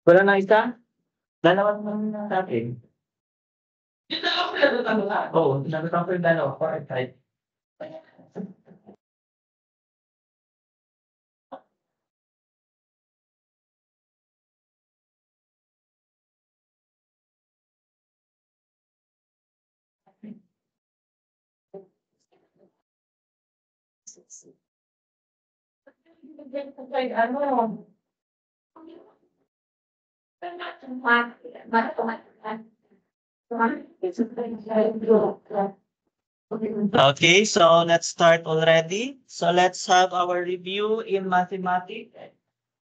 Wala na isa? Dalawa naman natin. Yung dalawa pinagutan mo na? Oo, pinagutan ko yung dalawa. 4 and 5. Ano? Okay, so let's start already. So let's have our review in mathematics.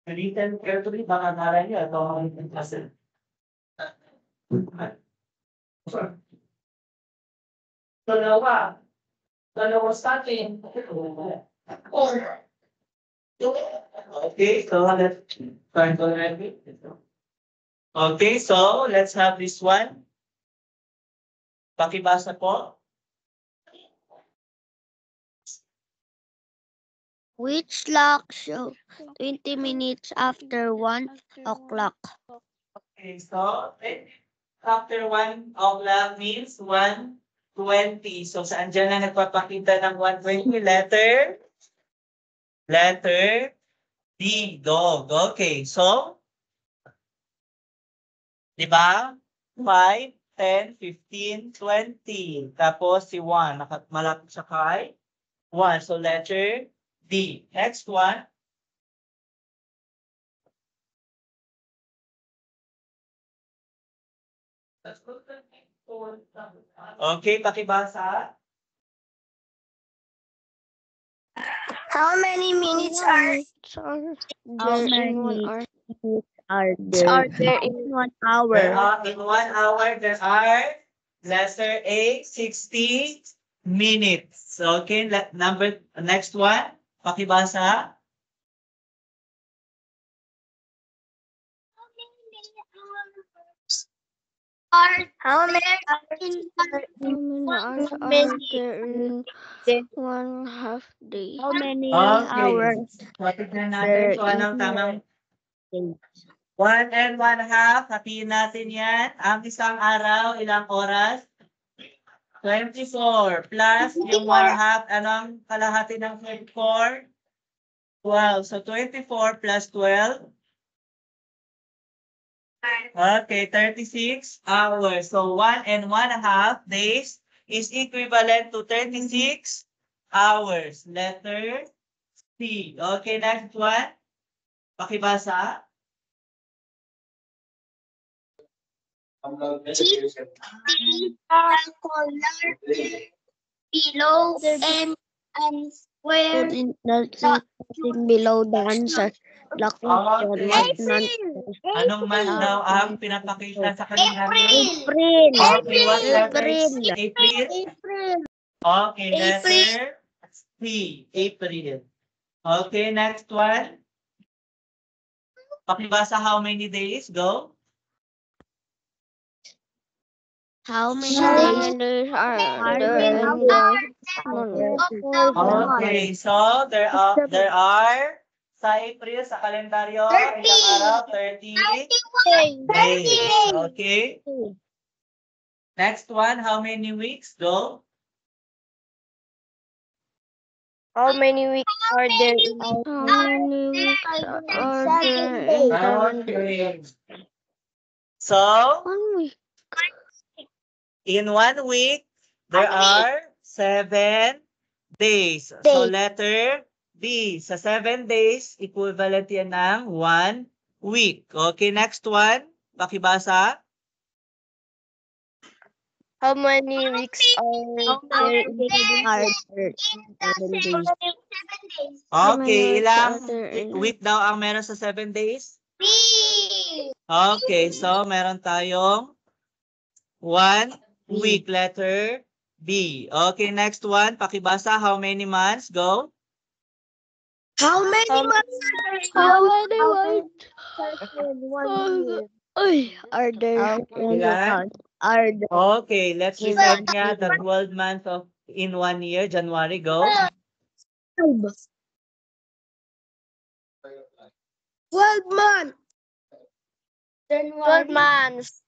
Listen carefully, baka nara niyo ito ang kasi. Dalawa. Dalawa sa atin. Okay, so let's start already. Okay, so let's have this one. Pakibasa po. Which clock shows 20 minutes after 1 o'clock? Okay, so after 1 o'clock means 1:20. So saan dyan na nagpapakita ng 1:20? Letter D, dog. Okay, so di ba? 5, 10, 15, 20. Tapos si 1, malapit siya kay 1. So letter D. Next one. Okay, pakibasa. How many minutes are there in 1 hour? Are there in 1 hour? In 1 hour, there are letter A, 60 minutes. Okay, next one. Pakibasa. How many hours are there in 1/2 day? How many hours? Patignan natin kung anong tamang 1 and 1/2. Hatiin natin yan. Ang isang araw, ilang oras? 24 plus yung 1/2. Anong kalahati ng 24? 12. So 24 plus 12. Okay, 36 hours. So 1 and 1/2 days is equivalent to 36 hours. Letter C. Okay, next one. Pakibasa. Below and square below the answer. The question. Anong month daw ang pinapakita sa kanila? April. Okay, what letter is April. April? Okay, letter C. April. Okay, next one. Pakibasa how many days? Go. How many days are there in the month? Okay, so there are sa April sa kalendaryo ilang araw? 30 days. Okay. Next one, how many weeks? Go. How many weeks are there in 7 days? Okay. So, 1 week. in 1 week, there are 7 days. So, letter B. Sa 7 days, equivalent yan ng 1 week. Okay, next one. Pakibasa. How many weeks are there in 7 days? Okay, ilang Other in week daw ang meron sa 7 days? 3. Okay, so meron tayong 1 B. week, letter B. Okay, next one, pakibasa, how many months? Go. How many How months How many months are there are there in the Ilan? count? Are there Okay, let's in recite 1 nga the year? 12 months of in 1 year, January, go. 12 months. 12 months.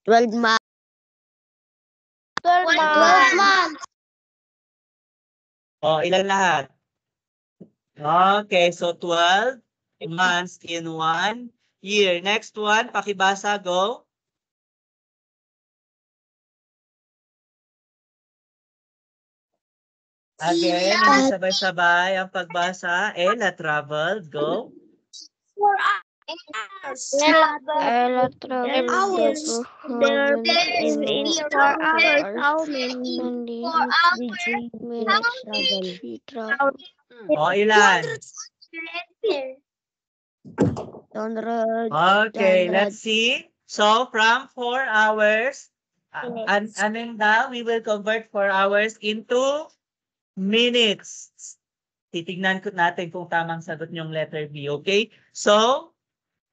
12 months. 12 months. Oh, ilan lahat? Okay, so 12 months in 1 year. Next one, pakibasa, go. Again, hindi sabay-sabay ang pagbasa. Ella traveled, go. 4 hours. Ella traveled Hours. the There province in is 4 4 hours. hours. How many And minutes did did minutes travel? She traveled O, ilan? 200. Okay, 200. let's see. So, from 4 hours, and then now, we will convert 4 hours into minutes. Titignan ko natin kung tamang sagot yung letter B, okay? So,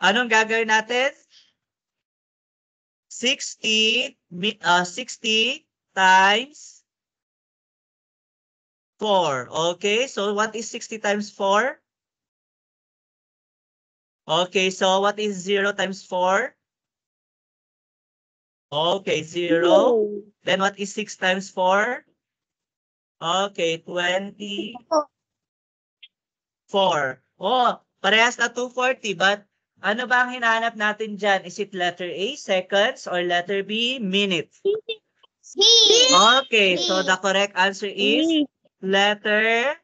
anong gagawin natin? 60 times 4. Okay, so what is 60 times 4? Okay, so what is 0 times 4? Okay, 0. Then what is 6 times 4? Okay, 24. Oh, parehas na 240. But ano ba ang hinahanap natin dyan? Is it letter A, seconds, or letter B, minutes? Okay, so the correct answer is letter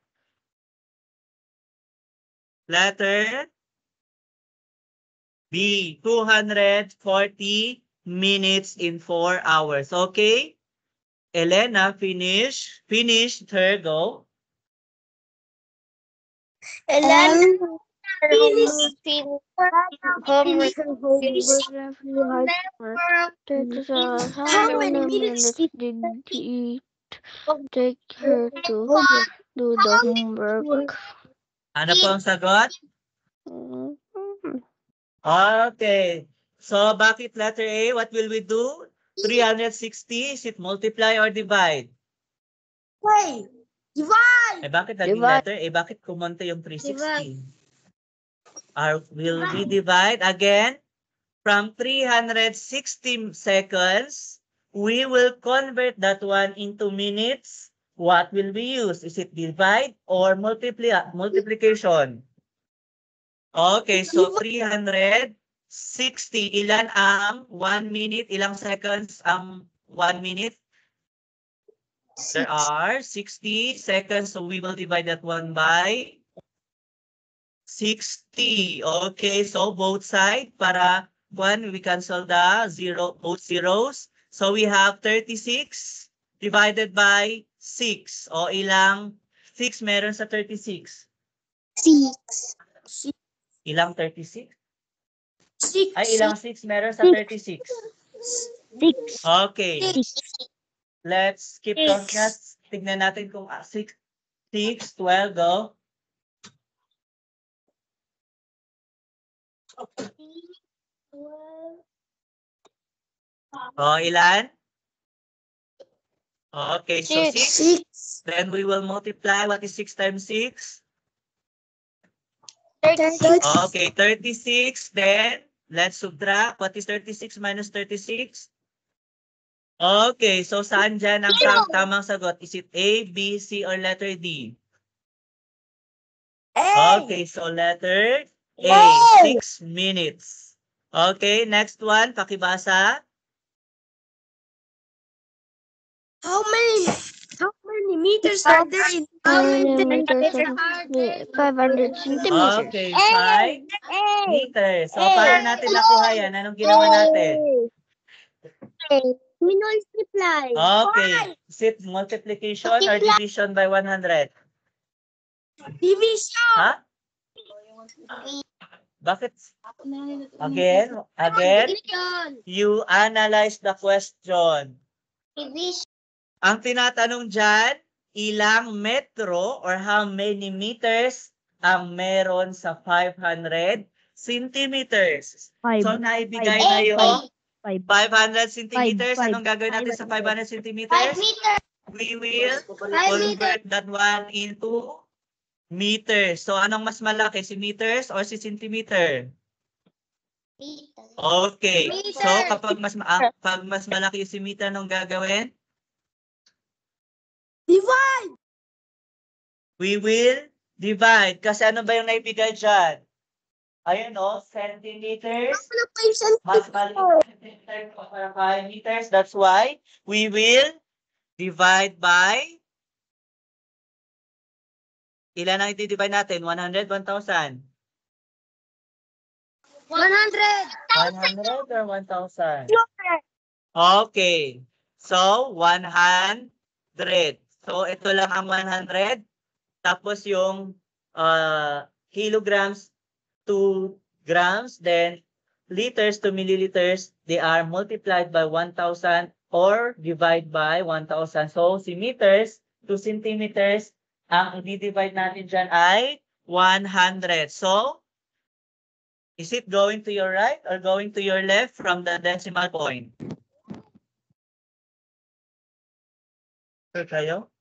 B, 240 minutes in 4 hours. Okay? Elena, finished her go. How many minutes did it take her to do the homework? Ano po ang sagot? Okay. So, bakit letter A? What will we do? 360, is it multiply or divide? Divide. Eh, bakit naging Divide. letter A? Bakit kumonte yung 360? Will we divide again? From 360 seconds, we will convert that one into minutes. What will we use? Is it divide or multiplication? Okay, so 360. Ilan ang 1 minute? Ilang seconds ang 1 minute? There are 60 seconds, so we will divide that one by 60. Okay, so both sides para one, we cancel the both zeros. So we have 36 divided by 6. O ilang 6 meron sa 36? 6. Ilang 36? 6. Ay, ilang 6 meron sa 36? 6. Okay. Let's keep count nga. Tignan natin kung 6, 12, go. O, ilan? Okay, so 6. Then we will multiply. What is 6 times 6? 36. Okay, 36. Then, let's subtract. What is 36 minus 36? Okay, so saan dyan ang tamang sagot? Is it A, B, C, or letter D? Okay, so letter A, 6 minutes. Okay, next one, pakibasa. How many meters are there in 500 centimeters? Okay, 5 meters. So, paano natin nakuha yan? Anong ginawa natin? Multiply. Okay, is it multiplication or division by 100? Division. Ha? Bakit? Again, you analyze the question. Division. Ang tinatanong dyan, ilang metro or how many meters ang meron sa 500 centimeters? So, naibigay na yung 500 centimeters. Anong gagawin natin sa 500 centimeters? 5 meters. We will 5 convert that one into meters. So, anong mas malaki? Si meters or si centimeter? Okay. So, kapag pag mas malaki si meter, anong gagawin? Divide. We will divide. Kasi ano ba yung naibigay dyan? Ayun o, centimeters. Mas maliit centimeters para 5 meters. That's why we will divide by ilan ang i-divide natin? 100, 1,000? 100. 100 or 1,000? Okay. So, 100. So, ito lang ang 100. Tapos yung kilograms to grams. Then, liters to milliliters, they are multiplied by 1,000 or divide by 1,000. So, si meters to centimeters, ang i-divide natin dyan ay 100. So, is it going to your right or going to your left from the decimal point? Sure kayo?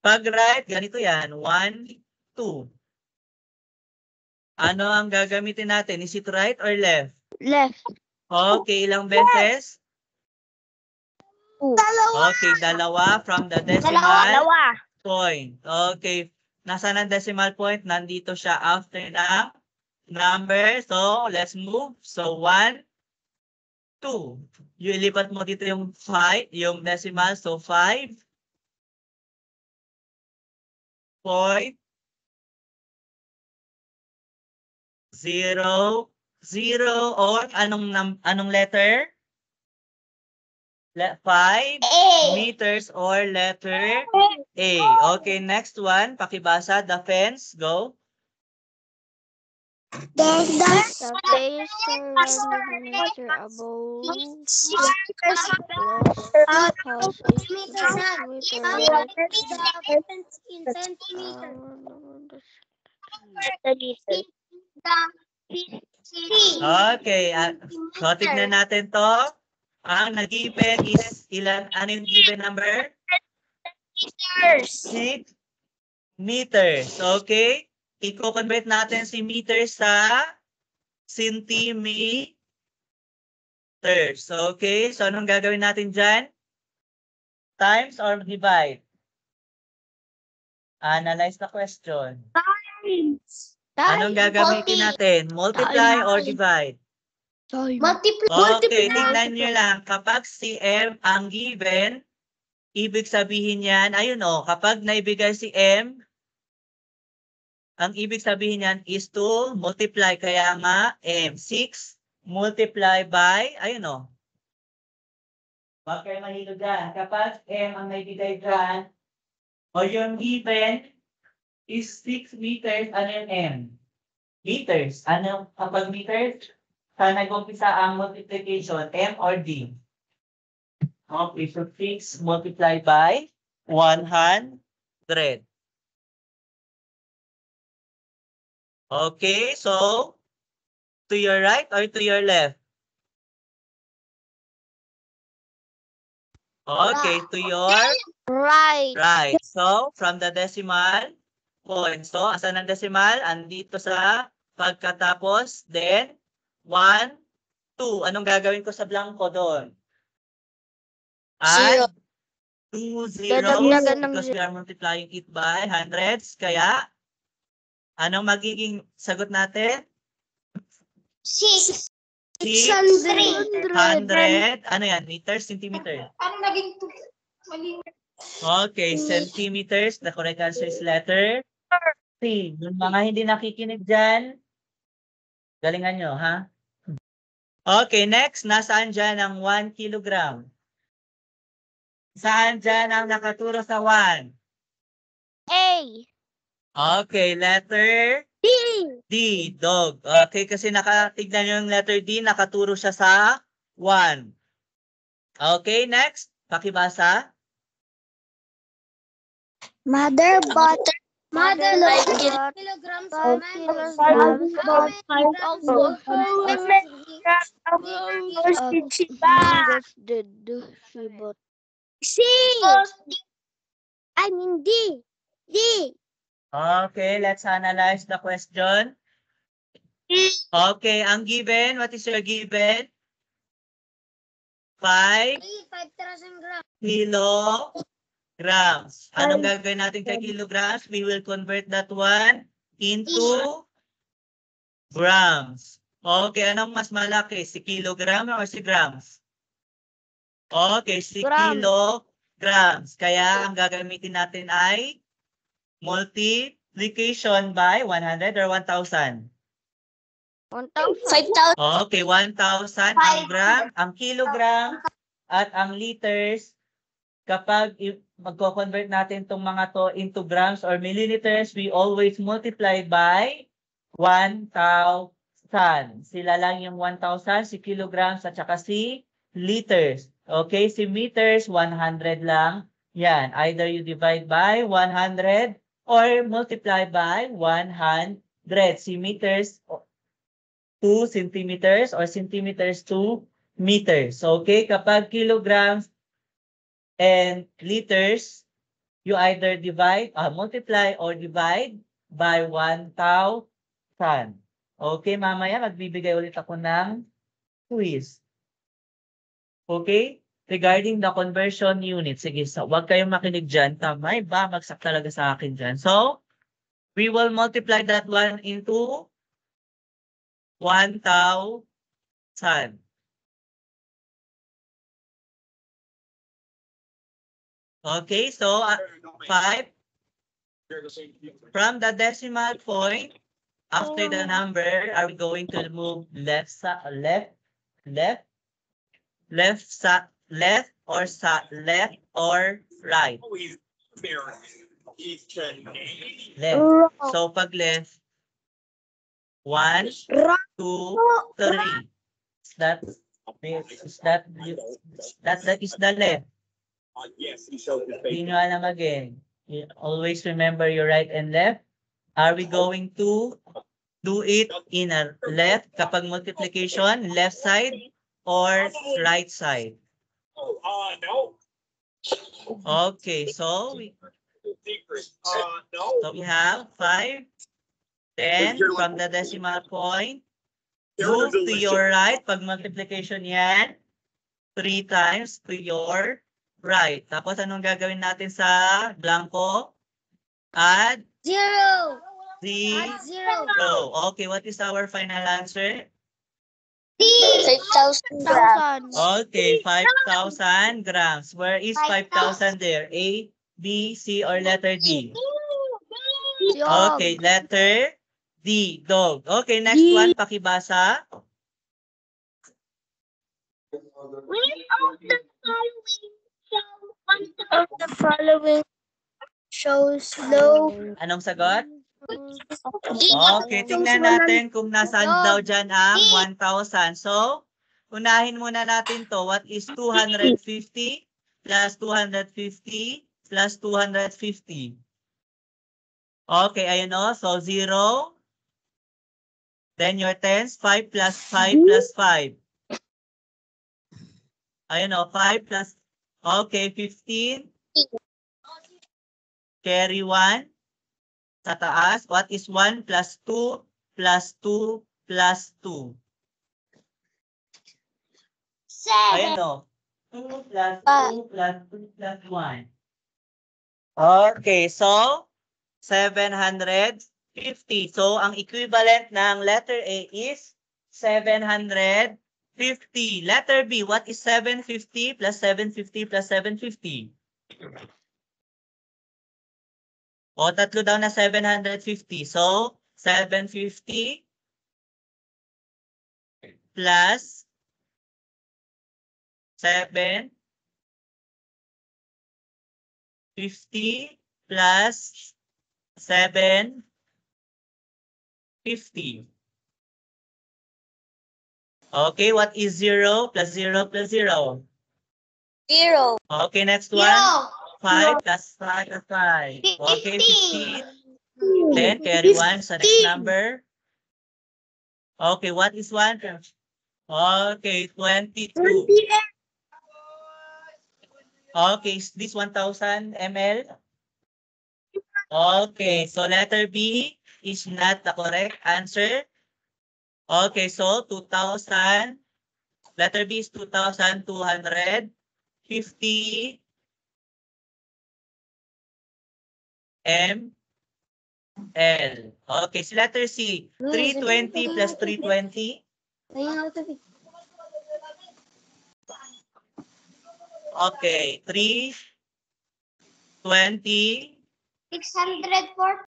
Pag right, ganito yan. 1, 2. Ano ang gagamitin natin? Is it right or left? Left. Okay, ilang beses? 2. Okay, dalawa from the decimal Dalawa. point. Okay, nasaan ang decimal point? Nandito siya after ng number. So, let's move. So, 1, 2. Ilipat mo dito yung 5, yung decimal. So, 5. Point 0, 0 or anong letter? 5 meters or letter A. Okay, next one. Pakibasa. The fence. Go. The face 1 meter above house Okay. So, tignan natin to. Ang nag-given is ilan? Ano yung given number? 6 meters. Okay? I-convert natin si meters sa centimeters. Okay? So, anong gagawin natin dyan? Times or divide? Analyze the question. Anong gagamitin natin? Multiply or divide? Okay, tignan nyo lang. Kapag si M ang given, ibig sabihin yan, ayun o, kapag naibigay si M, ang ibig sabihin yan is to multiply. Kaya nga, M, 6 multiply by, ayun o. Huwag kayo mahilo dyan. Kapag M ang naibigay dyan, o yung given is 6 meters, ano yung M? Meters. Ano kapag meters? Saan nag-umpisa ang multiplication? M or D? Okay, so 6 multiplied by 100. Okay, so to your right or to your left? Okay, to your right. right. So, from the decimal point. So, asan ang decimal? Andito sa pagkatapos. Then, 1, 2. Anong gagawin ko sa blanco doon? Add 2 zeros because we are multiplying it by hundreds. Kaya, anong magiging sagot natin? 600. 600. Ano yan? Meters, centimeter? Ano naging 2? Okay, centimeters. The correct answer is letter C. Yung mga hindi nakikinig dyan, galingan nyo, ha? Okay, next. Nasaan dyan ang 1 kilogram? Saan dyan ang nakaturo sa 1? A. Okay, letter D. D, dog. Okay, kasi nakatignan nyo yung letter D, nakaturo siya sa 1. Okay, next. Pakibasa. Mother butter. Mother Mother kilograms kilograms of of mangoes. mangoes. How many grams of Mangoes did she bought? C. I mean D. D. Okay, let's analyze the question. Okay, ang given, what is your given? 5 5,000 grams. kilograms. Anong gagawin natin kay kilograms? We will convert that one into grams. Okay, anong mas malaki? Si kilogram or si grams? Okay, si Grams. kilograms. Kaya ang gagamitin natin ay multiplication by 100 or 1,000? 1,000. Okay, 1,000 ang gram, ang kilogram, at ang liters. Kapag magko-convert natin itong mga to into grams or milliliters, we always multiply by 1,000. Sila lang yung 1,000, si kilograms at saka si liters. Okay, si meters, 100 lang. Yan, either you divide by 100 or multiply by 100. Si meters, 2 centimeters or centimeters to meters. Okay, kapag kilograms and liters, you either multiply or divide by 1,000. Okay, mamaya magbibigay ulit ako ng quiz. Okay? Regarding the conversion unit. Sige, so huwag kayong makinig dyan. Tamay ba? Magsak talaga sa akin dyan. So, we will multiply that one into 1,000. Okay, so 5 from the decimal point after the number, are we going to move left or right? Left. So pag left, 1, 2, 3. That is the left. Hindi nyo alam again. You always remember your right and left. Are we going to do it in a left kapag multiplication, left side or right side? Okay, so we have 5, 10 from the decimal point. Move to your right. Pag multiplication yan, 3 times to your right. Tapos anong gagawin natin sa blanco? Add 0. 0. Okay, what is our final answer? 5,000 grams. Okay, 5,000 grams. Where is 5,000 there? A, B, C, or letter D? Okay, letter D, dog. Okay, next one, pakibasa. Which of the following shows low? Anong sagot? Okay, tingnan natin kung nasaan daw dyan ang 1,000. So, unahin muna natin to. What is 250 plus 250 plus 250? Okay, ayun o. So, 0. Then your tens, 5 plus 5 plus 5. Ayun o, 5 plus, okay, 15. Carry 1. Sa taas, what is 1 plus 2 plus 2 plus 2? Ayun o. 2 plus 2 plus 2 plus 1. Okay, so 750. So, ang equivalent ng letter A is 750. Letter B, what is 750 plus 750 plus 750? O, tatlo daw na 750. So, 750 plus 750 plus 750. Okay, what is 0 plus 0 plus 0? 0. Okay, next one. 5 plus 5 plus 5. Okay, 15. Then carry 1 sa next number. Okay, what is 1? Okay, 22. Okay, is this 1,000 ml? Okay, so letter B is not the correct answer. Okay, so 2,000. Letter B is 2,250 ml. Okay, so letter C, 320 plus 320. Okay, 320. 604.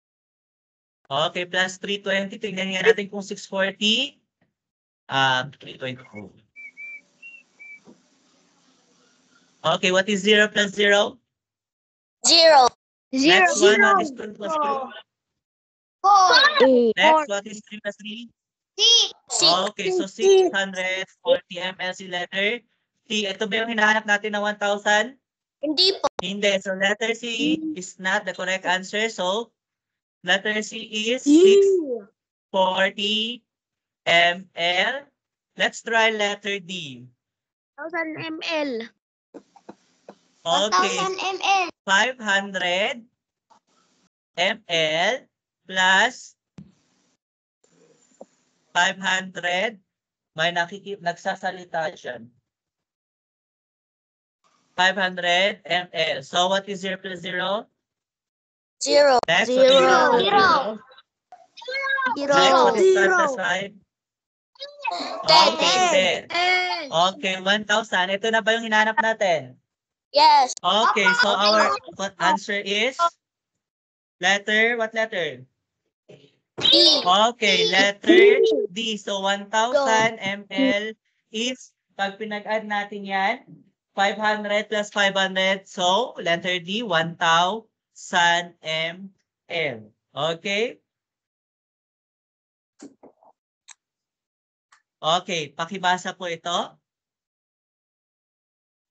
Okay, plus 320. Tingnan nga natin kung 640. 320. Okay, what is 0 plus 0? 0. Next one, what is 2 plus 2? 4. Next, what is 3 plus 3? 6. Okay, so 640 ml si letter C. Ito ba yung hinahanap natin na 1,000? Hindi po. Hindi. So letter C is not the correct answer. So letter C is 640 ml. Let's try letter D. 1,000 ml. Okay, 1,000 ml. 500 ml plus 500. May nagsasalita dyan. 500 ml. So what is 0 plus 0? 0. Next, what is 0 plus 0? 0. Next, what is 5 plus 5? Okay, 10. 10. Okay, 1,000. Ito na ba yung hinahanap natin? Yes. Okay, so our answer is letter, what letter? D. Okay, letter D. So 1,000 ml is, pag pinag-add natin yan, 500 plus 500. So letter D, 1,000 ml. Okay? Okay, pakibasa po ito.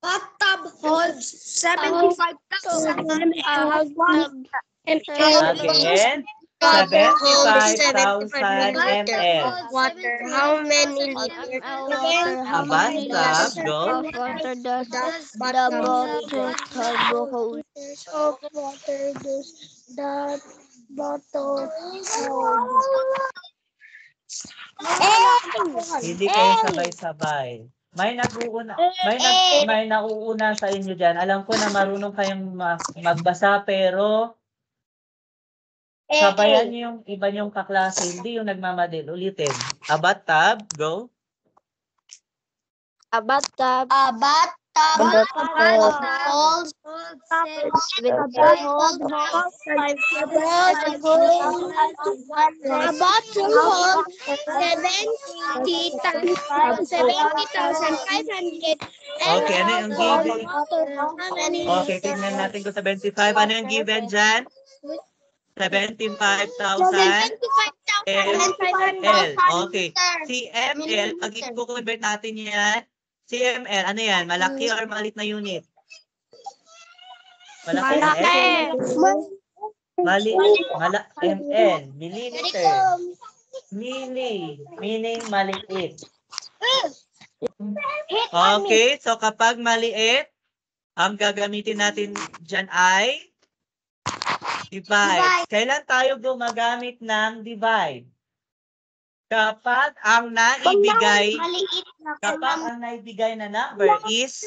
Bathtub holds 75,000 ml. Again, 75,000 ml. Water. How many liters? A bathtub, go. Water does the bottle hold? Of water does the bottle hold? Hindi kayo sabay-sabay. May nauuna sa inyo diyan. Alam ko na marunong kayong magbasa pero sabayan niyo yung iba niyong kaklase, hindi yung nagmamadali. Ulitin. A bathtub, go. A bathtub. A bathtub holds Okay, ano yung given? Okay, tingnan natin kung 75. Ano yung given dyan? 75,000 ml. Okay. Si ml, pag i-convert natin yan, si ml, ano yan? Malaki or maliit na unit? Malaki. ml, milliliter. Meaning maliit. Okay, so kapag maliit, ang gagamitin natin dyan ay divide. Kailan tayo gumagamit ng divide? Kapag ang naibigay na number is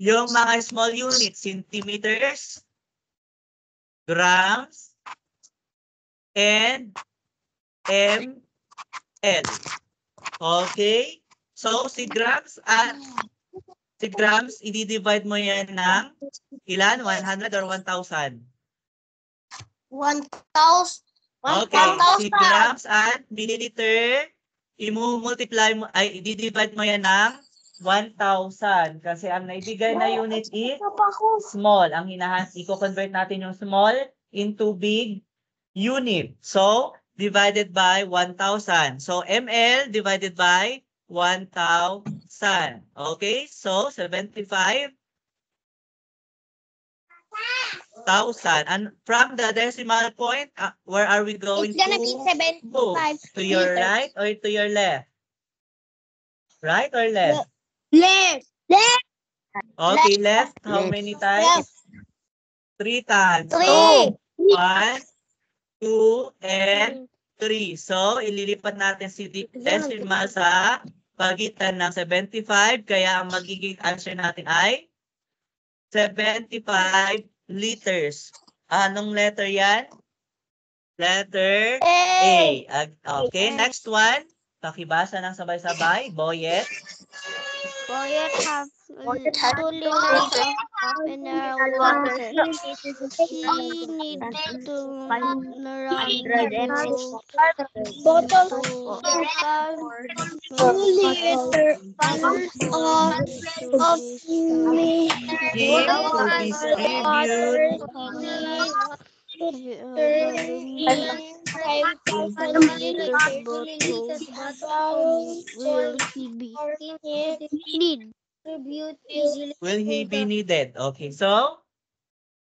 yung mga small units, centimeters, grams, and ml. Okay? So, si grams, i-divide mo yan ng ilan? 100 or 1,000? 1,000. Okay, si grams at milliliter, i-multiply mo, i-divide mo yan ng 1,000. Kasi ang naibigay na unit is small. Ang i-convert natin yung small into big unit. So, divided by 1,000. So, ml divided by 1,000. Okay? So, 75,000. And from the decimal point, where are we going It's gonna to? be 75 To your liters. right or to your left? Right or left? Left. Left. Okay, left. How Left. many times? 3 times. So, 3. 1, 2, and 3. So, ililipat natin si decimal sa pagitan ng 75. Kaya ang magiging answer natin ay 75 liters. Anong letter yan? Letter A. Okay, next one. Pakibasa ng sabay-sabay. Boyet. Boyet have 2 liters of mineral water. He needs to around Bottle to 2 liters of Him to distribute will he be needed. Okay, so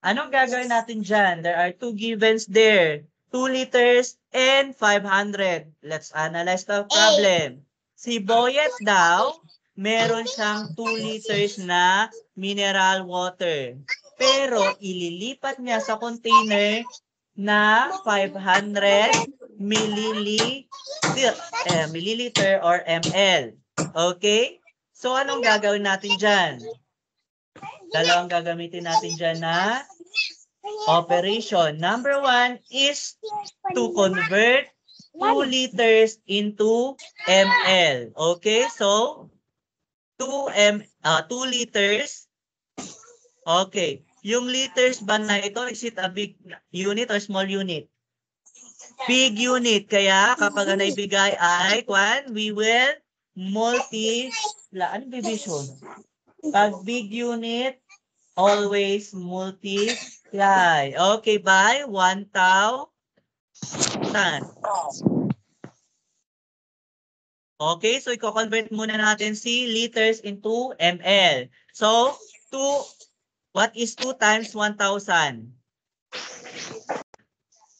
anong gagawin natin dyan? There are 2 givens there. 2 liters and 500. Let's analyze the problem. Si Boyet daw, meron siyang 2 liters na mineral water. Pero ililipat niya sa container na 500 milliliter or ml. Okay? So anong gagawin natin dyan? Dalawang gagamitin natin dyan na operation. Number 1 is to convert 2 liters into ml. Okay, so 2 liters. Okay, yung liters ba na ito, is it a big unit or small unit? Big unit. Kaya kapag naibigay ay, we will ano division? Pag big unit, always multiply. Okay, by 1,000. Okay, so i-convert muna natin si liters into ml. So, what is 2 times 1,000?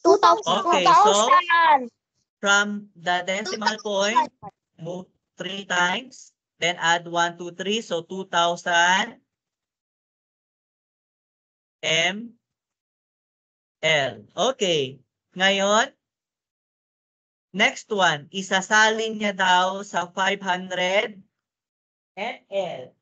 2,000. Okay, so from the decimal point, move 3 times, then add 1, 2, 3, so 2,000 ml. Okay, ngayon, next one, isasalin niya daw sa 500 ml.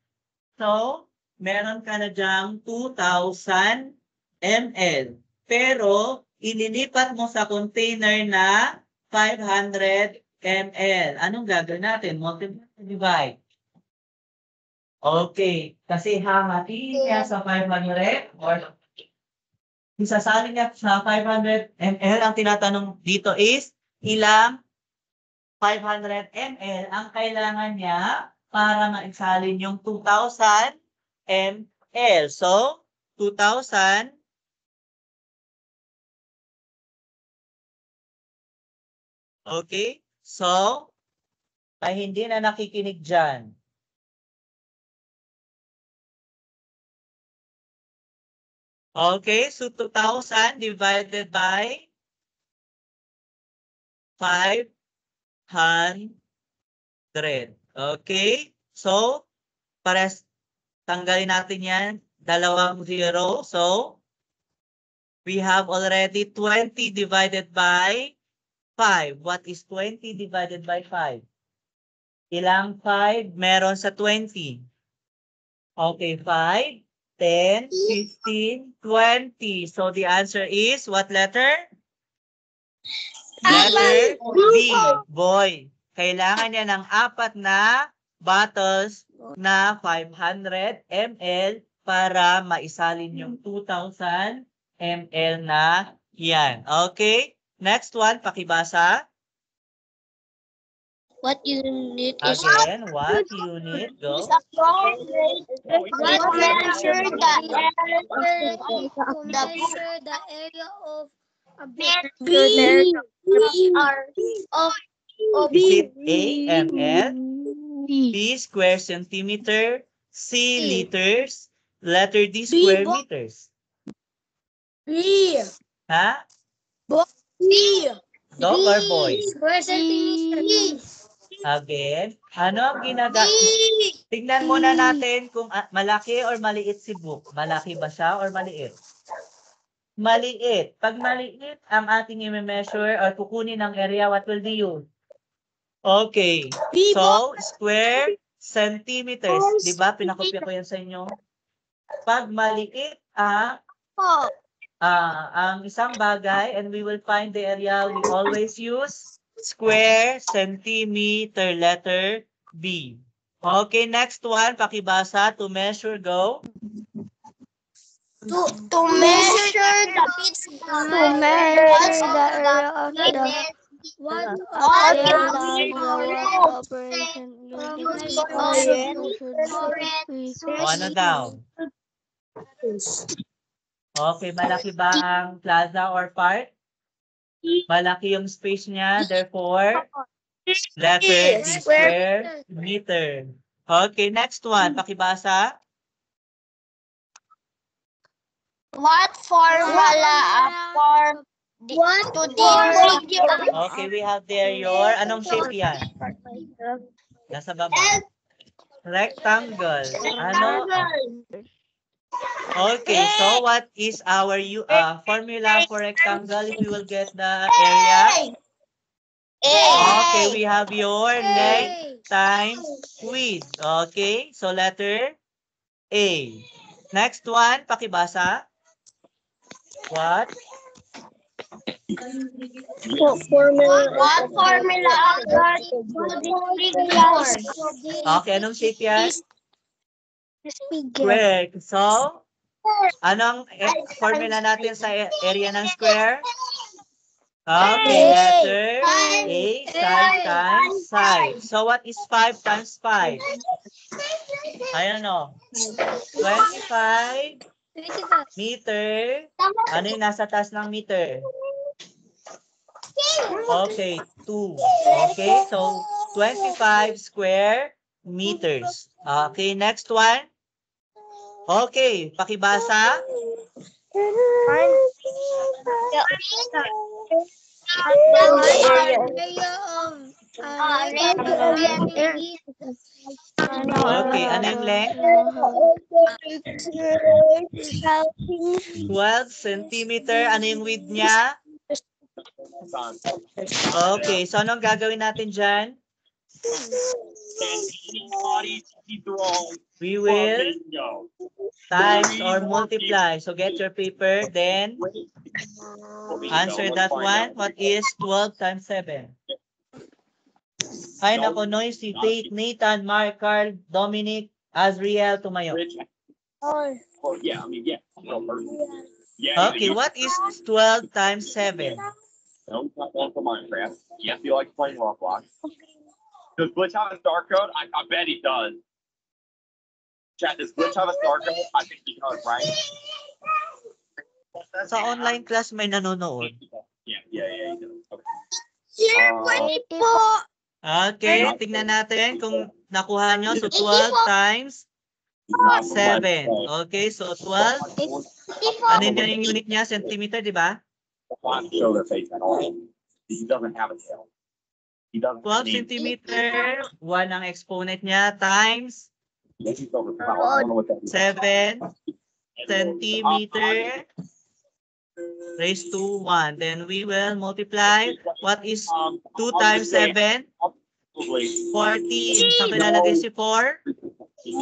So, meron ka na dyang 2,000 ml. Pero, ililipat mo sa container na 500 ml. Anong gagawin natin? Multiply, divide. Okay. Kasi hahatiin niya sa 500 or isasalin niya sa 500 ml. Ang tinatanong dito is, ilang 500 ml ang kailangan niya para maisalin yung 2,000 ml. So, 2,000 okay? So, ay hindi na nakikinig dyan. Okay, so 2,000 divided by 500. Okay? So, pares tanggalin natin yan. Dalawang 0. So, we have already 20 divided by 5. What is 20 divided by 5? Ilang 5 meron sa 20? Okay, 5, 10, 15, 20. So, the answer is what letter? Letter B. Boy. Kailangan niya ng 4 na bottles na 500 ml para maisalin yung 2,000 ml na yan. Okay? Next one, pakibasa. What unit is Again, what unit? Go. what measure the area of a Is it A, ml, B, square centimeter, C, liters, letter D, square meters? Ha? Dog or boy? Square centimeter. Again, ano ang ginagamit? Tignan muna natin kung malaki or maliit si book. Malaki ba siya or maliit? Maliit. Pag maliit ang ating i-measure or kukunin ng area, what will be yun? Okay. So, square centimeters. Di ba? Pinakopya ko yan sa inyo. Pag maliit ang isang bagay and we will find the area, we always use square centimeter, letter B. Okay, next one, pakibasa, to measure, go. To measure the area of the Ano daw? Okay, malaki ba ang plaza or park? Malaki yung space niya, therefore, letter D, square meter. Okay, next one, pakibasa. What formula to figure? Okay, we have there your, anong shape yan? Nasa baba. Rectangle. Ano? Okay, so what is our formula for rectangle if we will get the area? Okay, we have your length times width. Okay, so letter A. Next one, pakibasa. What? What formula Okay, anong shape yan? Square. So, anong formula natin sa area ng square? Okay, letter A, side times side. So, what is 5 times 5? Ayan o. 25 meter. Ano yung nasa taas ng meter? Okay, 2. Okay, so 25 square meters. Okay, next one. Okay, pakibasa. Okay, ano yung length? 12 centimeter. Ano yung width niya? Okay, so anong gagawin natin dyan? We will times or multiply. So get your paper, then answer that one. What is 12 times 7? Ay, nako, Noisy, Faith, Nathan, Mark, Carl, Dominic, Azriel, tumayo. Okay, what is 12 times 7? No, not one for Minecraft. Yeah, if you like playing Roblox. Does Glitch have a star code? I bet he does. Chat, does Glitch have a star code? I think he does, right? Sa online class may nanonood. Yeah, he does. Okay. Okay, tingnan natin kung nakuha nyo. So 12 times 7. Okay, so 12. Ano yung unit niya? Centimeter, di ba? Not show their face at all. He doesn't have a tail. He doesn't 12 centimeter, 1 ang exponent niya, times 7 centimeter raised to 1. Then we will multiply. What is 2 times 7? 40. Saan pinalagay si 4?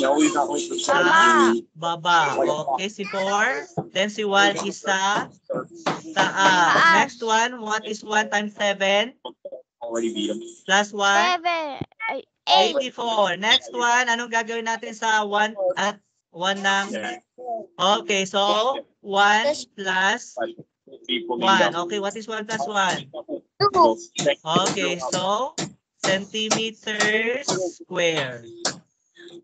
No, he's not listening. Sa baba. Okay, si 4. Then si 1 is sa taas. Next one, what is 1 times 7? Already beat him. Plus 1? 84. Next one, anong gagawin natin sa 1 at 1 ng... Okay, so 1 plus 1. Okay, what is 1 plus 1? Okay, so centimeters square.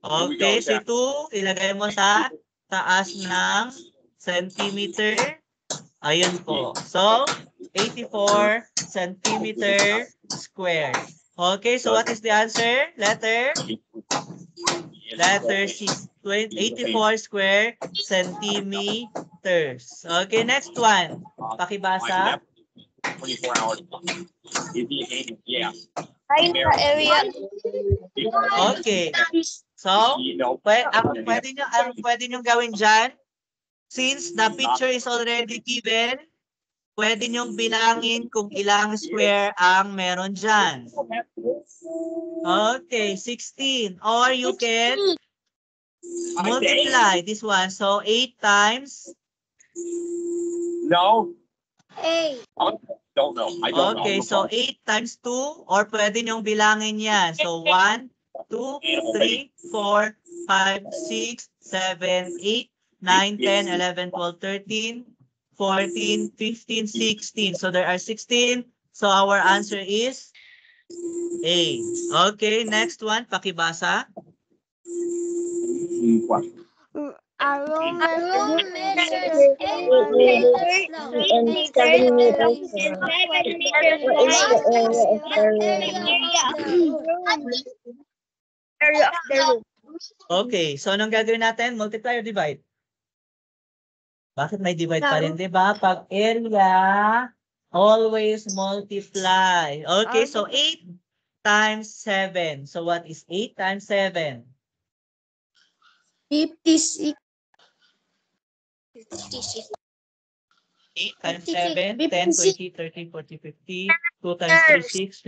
Okay, so ito, ilagay mo sa taas ng centimeter. Ayun po. So, 84 centimeter square. Okay, so what is the answer? Letter C. 84 square centimeters. Okay, next one. Pakibasa. 24 hours. Yeah. Find the area. Okay. So, ang pwede nyo gawin dyan, since the picture is already given, pwede nyong bilangin kung ilang square ang meron dyan. Okay, 16. Or you can multiply this one. So, 8 times. No. A. Don't know. I don't know. Okay, so 8 times 2. Or pwede nyong bilangin yan. So, 1, 2, 3, 4, 5, 6, 7, 8, 9, 10, 11, 12, 13, 14, 15, 16. So there are 16. So our answer is A. Okay, next one. Pakibasa. A room measures 8 meters long and 7 meters area of the room. Okay, so anong gagawin natin? Multiply or divide? Bakit may divide pa rin, di ba? Pag area, always multiply. Okay, so 8 times 7. So what is 8 times 7? 56. 8 times 7, 10, 20, 30, 40, 50. 2 times 3, 6,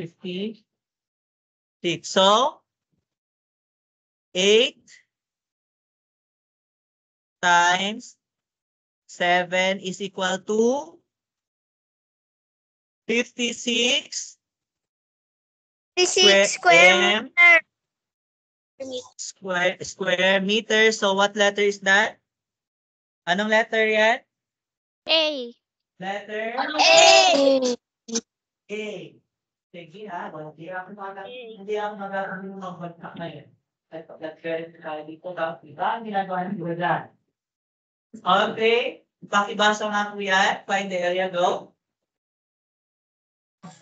56. So, 8 times 7 is equal to 56 square meter. So what letter is that? Anong letter yan? A. Letter A. A. Sige ha, hindi ako mag-agak ngayon. Ito, nag-verify dito. Diba ang ginagawa ng gula? Okay. Pakibasa nga po yan. Find the area, go.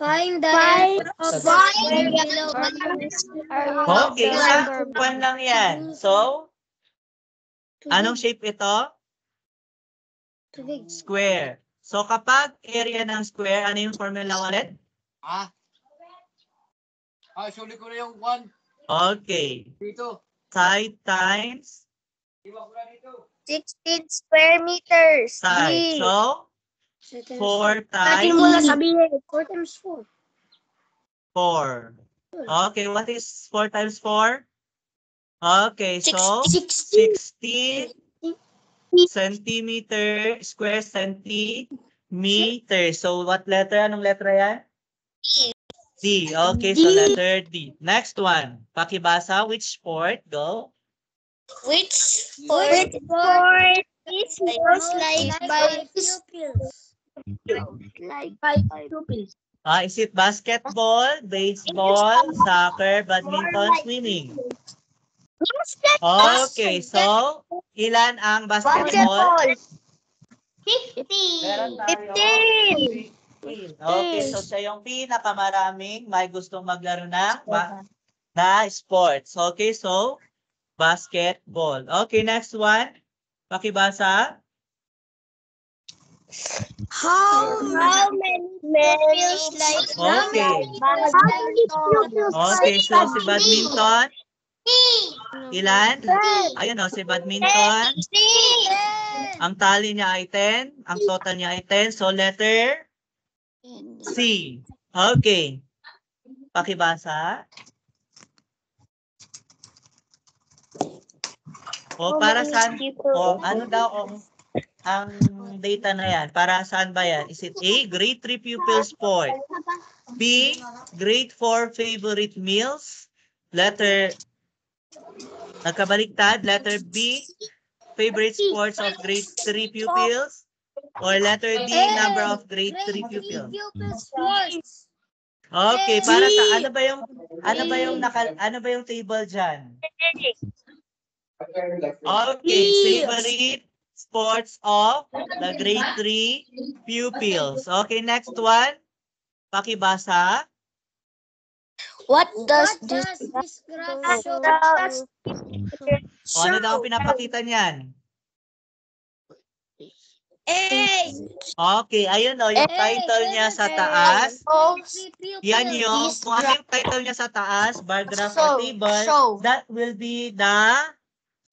Find the area of the Okay, isang lang yan. So, anong shape ito? Square. So, kapag area ng square, ano yung formula ulit? Sulit ko na yung 1. Okay. Dito. Side times 16 square meters. side. So, 4 Natin times muna sabihin. 4 times 4. 4. Okay, what is 4 times 4? Okay, so 16. 16 centimeter square centimeter. So what letter? Anong letra yan? D. Okay, so letter D. Next one. Pakibasa. Which sport? Go. Which sport is most liked by pupils? Like by pupils. Is it basketball, baseball, soccer, badminton, swimming? Okay, so ilan ang basketball? 50. Meron tayo 15. Okay, so siya yung pinakamaraming may gustong maglaro na sports. Okay, so basketball. Okay, next one. Pakibasa. How many pupils like Okay. Okay, so si badminton. Ilan? Ayun o, si badminton. Ang tally niya ay 10. Ang total niya ay 10. So, letter C. Okay. Pakibasa. O, para saan? O, ano daw ang data na yan? Para saan ba yan? Is it A, grade 3 pupil sport? B, grade 4 favorite meals? Letter nagkabaliktad. Letter B, favorite sports of grade 3 pupils? Or letter D, number of grade 3 pupils? Okay, para sa ano ba yung table diyan? Okay, favorite sports of the grade 3 pupils. Okay, next one. Pakibasa. What does this graph show? O, ano daw ang pinapakita niyan? Okay, ayun o, yung title niya sa taas. Yan yung, kung ano yung title niya sa taas, bar graph or table, that will be the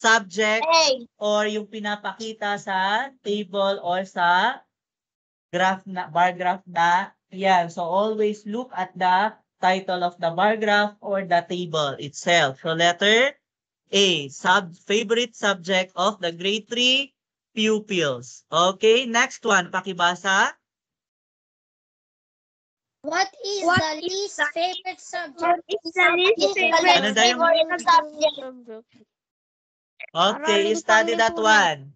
subject or yung pinapakita sa table or sa graph na, bar graph na yan. So, always look at the title of the bar graph or the table itself. So, letter A, favorite subject of the grade 3 pupils. Okay, next one, pakibasa. What is the least favorite subject? Ano daw yung... Okay, study that one.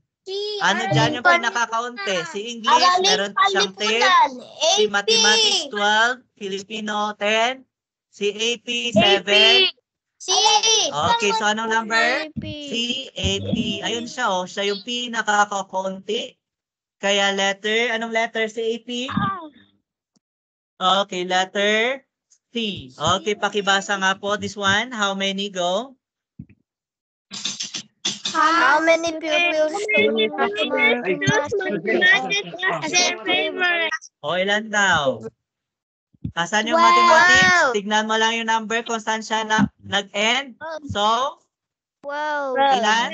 Ano dyan yung pinakakaunti? Si English, meron siyang 10. Si Mathematics, 12. Filipino, 10. Si AP, 7. Okay, so anong number? C, AP. Ayun siya, oh. Siya yung pinakakaunti. Kaya letter, anong letter si AP? Okay, letter C. Okay, pakibasa nga po this one. How many go? How many pupils O, ilan daw? Asan yung mathematics? Tignan mo lang yung number kung saan siya nag-end. So, ilan?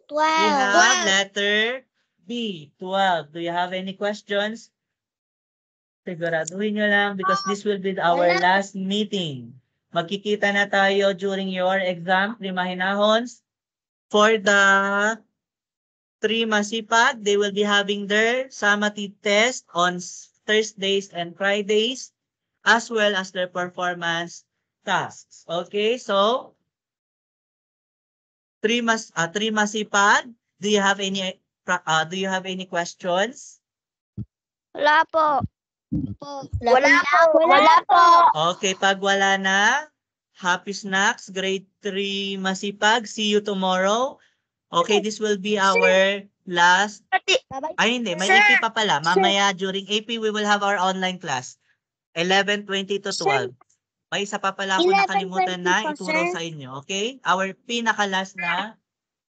We have letter B, 12. Do you have any questions? Siguraduhin nyo lang because this will be our last meeting. Magkikita na tayo during your exam, Primahinahons. For the 3 masipag, they will be having their summative test on Thursdays and Fridays, as well as their performance tasks. Okay, so 3 masipag. Do you have any questions? Wala po. Okay, pag wala na, happy snacks, grade 3 masipag. See you tomorrow. Okay, this will be our last. Ay, hindi. May AP pa pala. Mamaya during AP, we will have our online class. 11:20 to 12. May isa pa pala ako nakalimutan na ituro sa inyo. Okay? Our pinaka-last na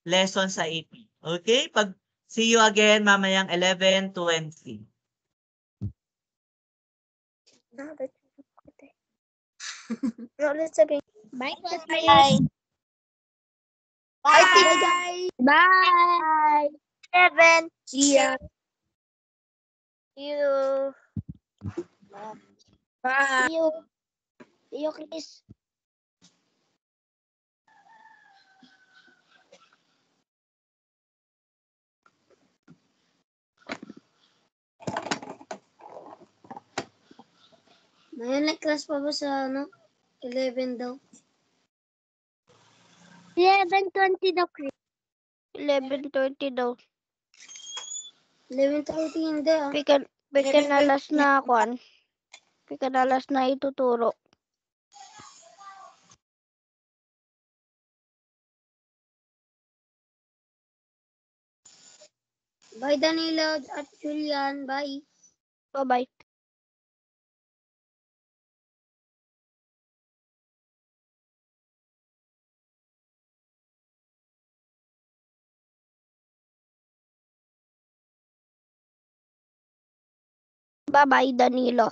lesson sa AP. Okay? See you again mamayang 11:20. Bye. Bye. 7. See ya. You. Bye. You, Chris. May class pa ba sa 11 daw? 11:20 daw, Chris. 11:30 daw. 11:30 hindi ah. Pikanalas na kwan. Pikanalas na ituturo. Bye Danilo at Julian. Bye. Bye-bye. Bye-bye, Danilo.